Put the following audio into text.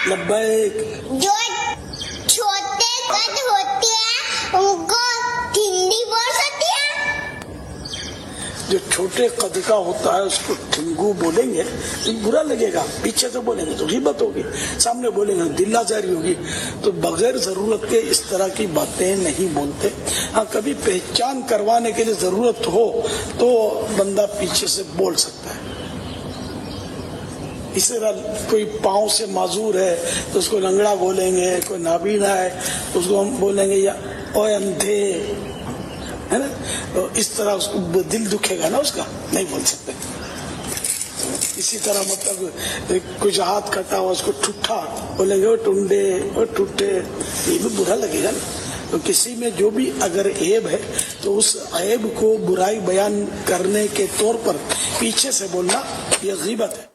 लब्बैक। जो छोटे कद होते हैं उनको हिंदी बोल सकती है? जो छोटे कद का होता है उसको ठिंगू बोलेंगे तो बुरा लगेगा, पीछे से बोलेंगे तो गिबत होगी, सामने बोलेंगे तो दिल आजारी होगी। तो बगैर जरूरत के इस तरह की बातें नहीं बोलते। हाँ, कभी पहचान करवाने के लिए जरूरत हो तो बंदा पीछे से बोल सकता है। इसी तरह कोई पाँव से माजूर है तो उसको लंगड़ा बोलेंगे, कोई नाबीना है तो उसको हम बोलेंगे या ओए अंधे, है ना। तो इस तरह उसको दिल दुखेगा ना, उसका नहीं बोल सकते। इसी तरह मतलब कुछ हाथ कटा हुआ उसको ठुट्ठा बोलेंगे, ओ टुंडे, ओ ठुट्ठे, ये भी बुरा लगेगा ना। तो किसी में जो भी अगर ऐब है तो उस ऐब को बुराई बयान करने के तौर पर पीछे से बोलना यह गीबत है।